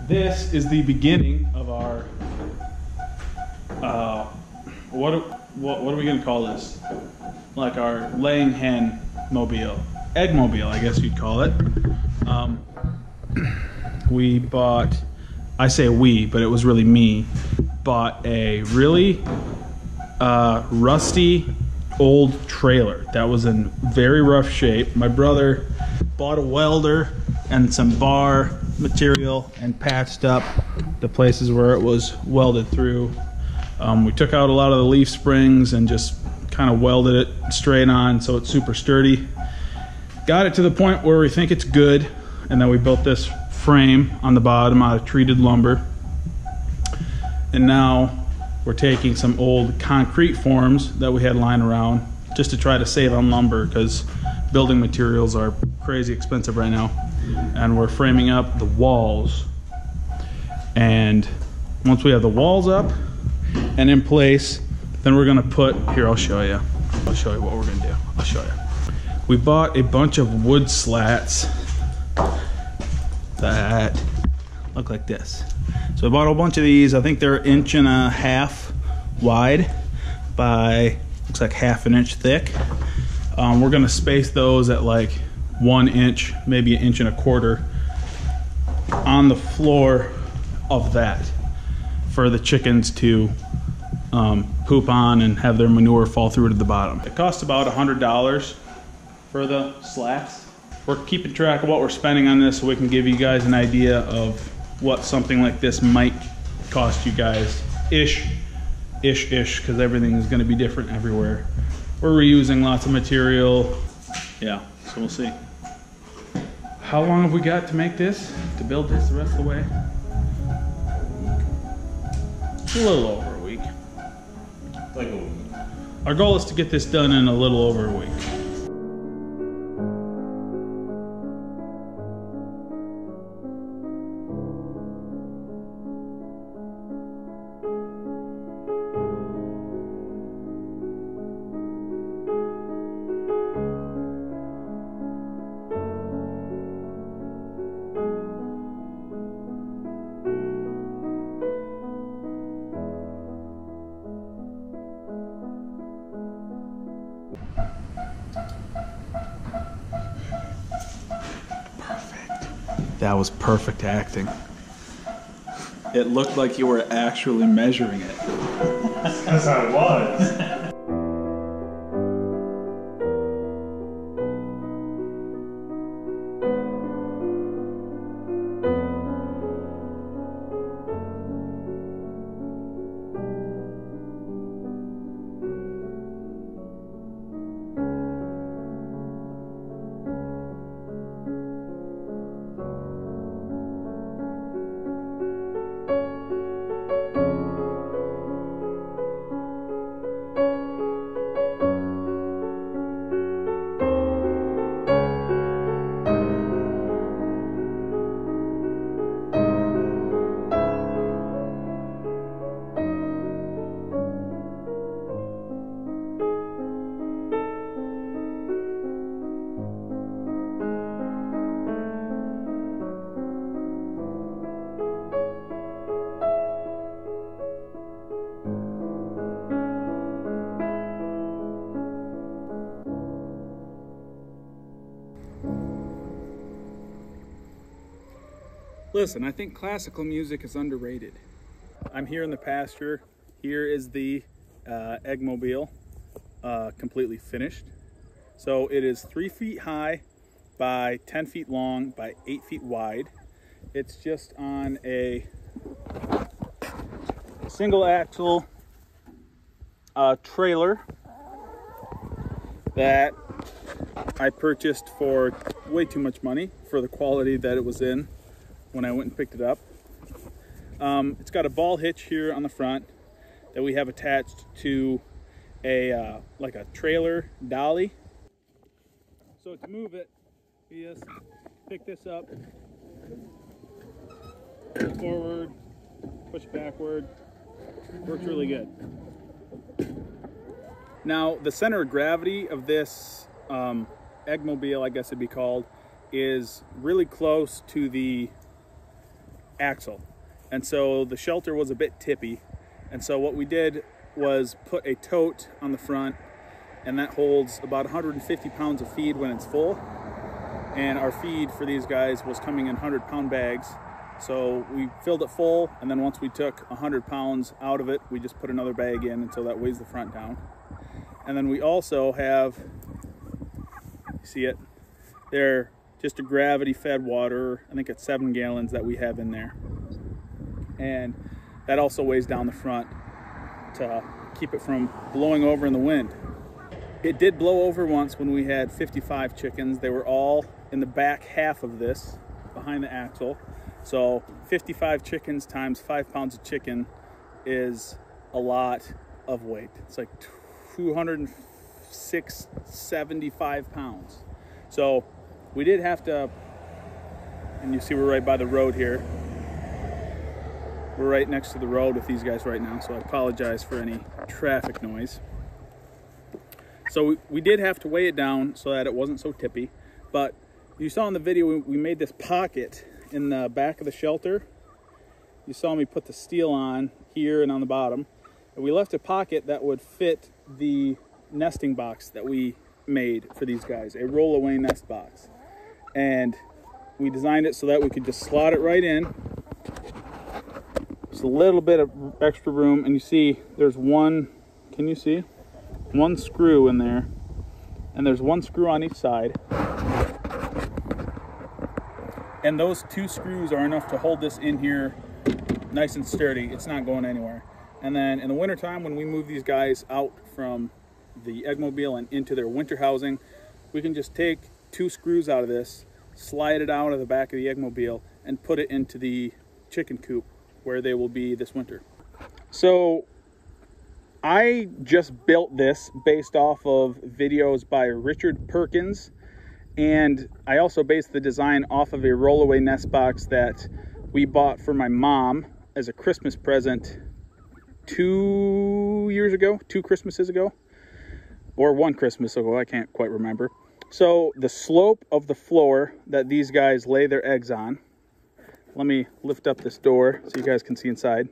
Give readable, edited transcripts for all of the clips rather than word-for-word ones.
This is the beginning of our, what are we gonna call this? Like our laying hen mobile, egg mobile, I guess you'd call it. We bought, I say we, but it was really me, bought a really rusty old trailer that was in very rough shape. My brother bought a welder and some bar material and patched up the places where it was welded through. We took out a lot of the leaf springs and just kind of welded it straight on so it's super sturdy. Got it to the point where we think it's good, and then we built this frame on the bottom out of treated lumber. And now we're taking some old concrete forms that we had lying around just to try to save on lumber, because building materials are crazy expensive right now. And we're framing up the walls. And once we have the walls up and in place, then we're gonna put, here, I'll show you what we're gonna do. I'll show you. We bought a bunch of wood slats that look like this. So I bought a bunch of these. I think they're 1.5 inches wide by, looks like 1/2 inch thick. We're gonna space those at like 1 inch, maybe 1.25 inches on the floor of that for the chickens to poop on and have their manure fall through to the bottom. It costs about $100 for the slats. We're keeping track of what we're spending on this so we can give you guys an idea of what something like this might cost you guys ish, because everything is going to be different everywhere. We're reusing lots of material. Yeah, so we'll see. How long have we got to make this, to build this the rest of the way? A little over a week. Like a week. Our goal is to get this done in a little over a week. That was perfect acting. It looked like you were actually measuring it. That's how it was. Listen, I think classical music is underrated. I'm here in the pasture. Here is the Eggmobile, completely finished. So it is 3 feet high by 10 feet long by 8 feet wide. It's just on a single axle trailer that I purchased for way too much money for the quality that it was in when I went and picked it up. It's got a ball hitch here on the front that we have attached to a like a trailer dolly. So to move it, you just pick this up, push forward, push backward. Works really good. Now the center of gravity of this Eggmobile, I guess it'd be called, is really close to the axle. And so the shelter was a bit tippy. And so what we did was put a tote on the front, and that holds about 150 pounds of feed when it's full. And our feed for these guys was coming in 100-pound bags. So we filled it full, and then once we took 100 pounds out of it, we just put another bag in until that weighs the front down. And then we also have, you see it? They're just a gravity-fed water. I think it's 7 gallons that we have in there. And that also weighs down the front to keep it from blowing over in the wind. It did blow over once when we had 55 chickens. They were all in the back half of this, behind the axle. So 55 chickens times 5 pounds of chicken is a lot of weight. It's like 275 pounds. So we did have to, and you see we're right by the road here. We're right next to the road with these guys right now, so I apologize for any traffic noise. So we did have to weigh it down so that it wasn't so tippy, but you saw in the video we made this pocket in the back of the shelter. You saw me put the steel on here and on the bottom, and we left a pocket that would fit the nesting box that we made for these guys, a rollaway nest box. And we designed it so that we could just slot it right in. Just a little bit of extra room, and you see there's one, can you see? One screw in there, and there's one screw on each side. And those 2 screws are enough to hold this in here nice and sturdy. It's not going anywhere. And then in the wintertime, when we move these guys out from the eggmobile and into their winter housing, we can just take 2 screws out of this, slide it out of the back of the eggmobile, and put it into the chicken coop where they will be this winter. So I just built this based off of videos by Richard Perkins, and I also based the design off of a rollaway nest box that we bought for my mom as a Christmas present 2 Christmases ago, or 1 Christmas ago, I can't quite remember. So the slope of the floor that these guys lay their eggs on, let me lift up this door so you guys can see inside.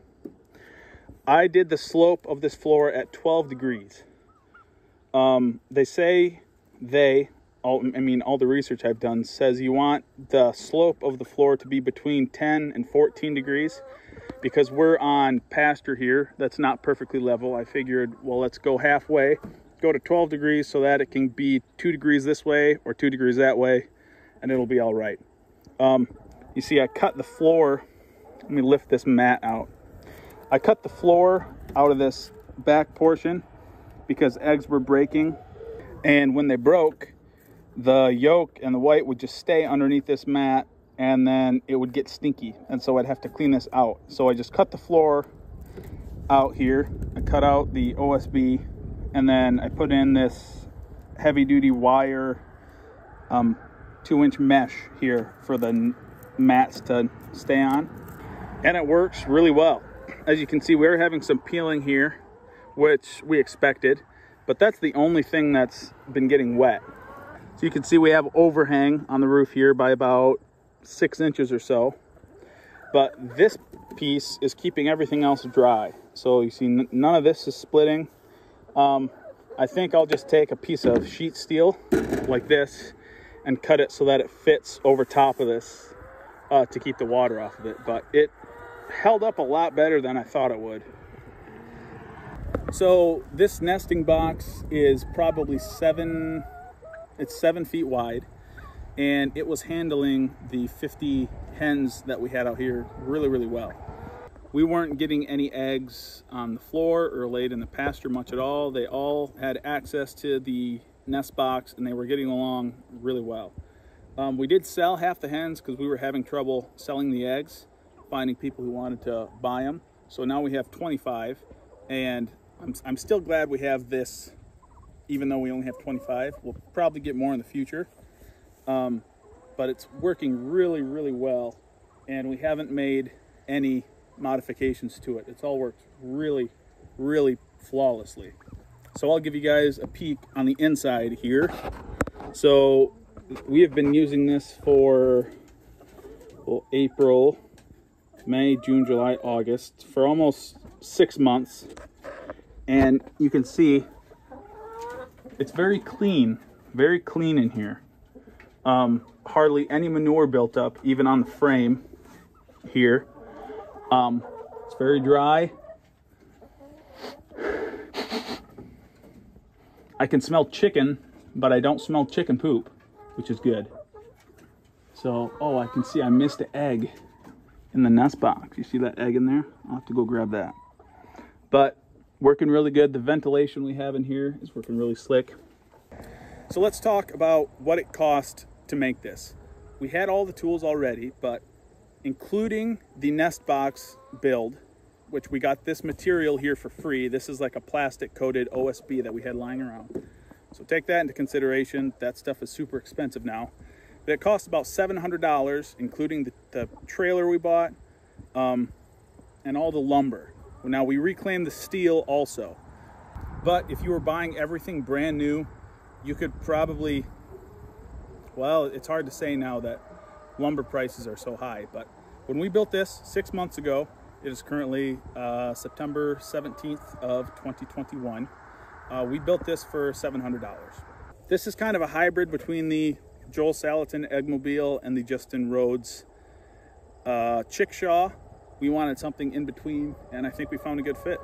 I did the slope of this floor at 12 degrees. They say all the research I've done says you want the slope of the floor to be between 10 and 14 degrees because we're on pasture here that's not perfectly level. I figured, well, let's go halfway, go to 12 degrees so that it can be 2 degrees this way or 2 degrees that way, and it'll be all right. You see, I cut the floor. Let me lift this mat out. I cut the floor out of this back portion because eggs were breaking, and when they broke, the yolk and the white would just stay underneath this mat, and then it would get stinky, and so I'd have to clean this out. So I just cut the floor out here. I cut out the OSB, and then I put in this heavy-duty wire 2-inch mesh here for the mats to stay on, and it works really well. As you can see, we're having some peeling here, which we expected, but that's the only thing that's been getting wet. So you can see we have overhang on the roof here by about 6 inches or so, but this piece is keeping everything else dry. So you see none of this is splitting. I think I'll just take a piece of sheet steel like this and cut it so that it fits over top of this to keep the water off of it, but it held up a lot better than I thought it would. So this nesting box is probably 7 feet wide, and it was handling the 50 hens that we had out here really, really well. We weren't getting any eggs on the floor or laid in the pasture much at all. They all had access to the nest box, and they were getting along really well. We did sell half the hens because we were having trouble selling the eggs, finding people who wanted to buy them. So now we have 25, and I'm still glad we have this, even though we only have 25. We'll probably get more in the future, but it's working really, really well, and we haven't made any modifications to it. It's all worked really, really flawlessly. So I'll give you guys a peek on the inside here. So we have been using this for April, May, June, July, August, for almost 6 months. And you can see it's very clean in here. Hardly any manure built up, even on the frame here. It's very dry. I can smell chicken, but I don't smell chicken poop, which is good. So, oh, I can see I missed an egg in the nest box. You see that egg in there? I'll have to go grab that. But working really good. The ventilation we have in here is working really slick. So let's talk about what it cost to make this. We had all the tools already, but including the nest box build, which we got this material here for free. This is like a plastic coated OSB that we had lying around. So take that into consideration. That stuff is super expensive now. But it cost about $700, including the trailer we bought and all the lumber. Now we reclaimed the steel also. But if you were buying everything brand new, you could probably, well, it's hard to say now that lumber prices are so high. But when we built this 6 months ago, it is currently September 17th of 2021. We built this for $700. This is kind of a hybrid between the Joel Salatin Eggmobile and the Justin Rhodes Chickshaw. We wanted something in between, and I think we found a good fit.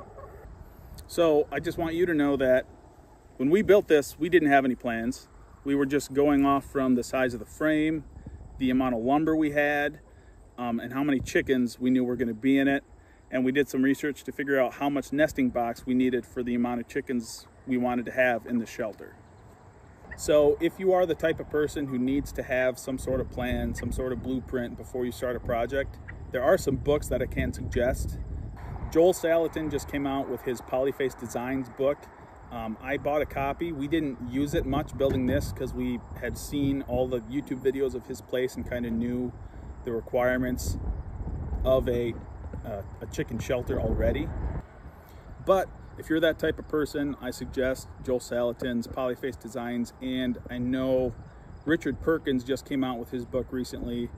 So I just want you to know that when we built this, we didn't have any plans. We were just going off from the size of the frame, the amount of lumber we had, and how many chickens we knew were going to be in it. And we did some research to figure out how much nesting box we needed for the amount of chickens we wanted to have in the shelter. So if you are the type of person who needs to have some sort of plan, some sort of blueprint before you start a project, there are some books that I can suggest. Joel Salatin just came out with his Polyface Designs book. I bought a copy. We didn't use it much building this because we had seen all the YouTube videos of his place and kind of knew the requirements of a chicken shelter already. But if you're that type of person, I suggest Joel Salatin's Polyface Designs, and I know Richard Perkins just came out with his book recently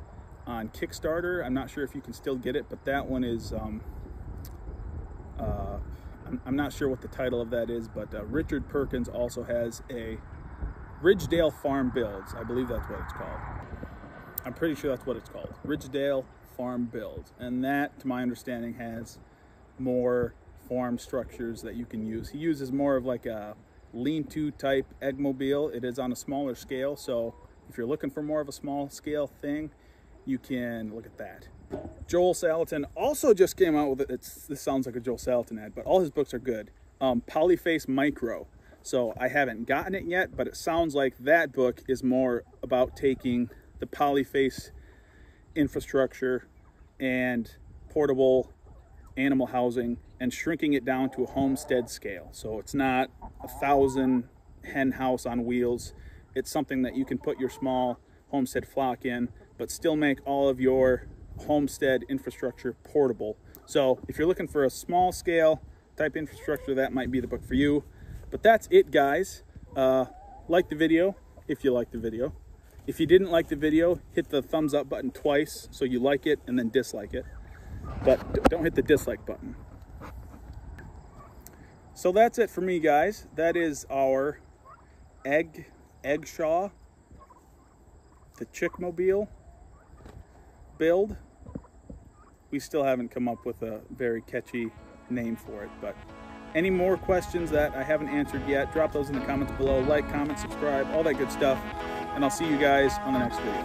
on Kickstarter. I'm not sure if you can still get it, but that one is, I'm not sure what the title of that is, but Richard Perkins also has a Ridgedale Farm Builds. I believe that's what it's called. I'm pretty sure that's what it's called. Ridgedale Farm Builds. And that, to my understanding, has more farm structures that you can use. He uses more of like a lean-to type eggmobile. It is on a smaller scale, so if you're looking for more of a small scale thing, you can look at that. Joel Salatin also just came out with it. This sounds like a Joel Salatin ad, but all his books are good. Polyface Micro. So I haven't gotten it yet, but it sounds like that book is more about taking the Polyface infrastructure and portable animal housing and shrinking it down to a homestead scale. So it's not 1,000 hen house on wheels. It's something that you can put your small homestead flock in, but still make all of your homestead infrastructure portable. So if you're looking for a small scale type infrastructure, that might be the book for you. But that's it, guys. Like the video if you like the video. If you didn't like the video, hit the thumbs up button twice so you like it, and then dislike it. But don't hit the dislike button. So that's it for me, guys. That is our Eggshaw, the Chickmobile build. We still haven't come up with a very catchy name for it, but any more questions that I haven't answered yet, drop those in the comments below. Like, comment, subscribe, all that good stuff. And I'll see you guys on the next video.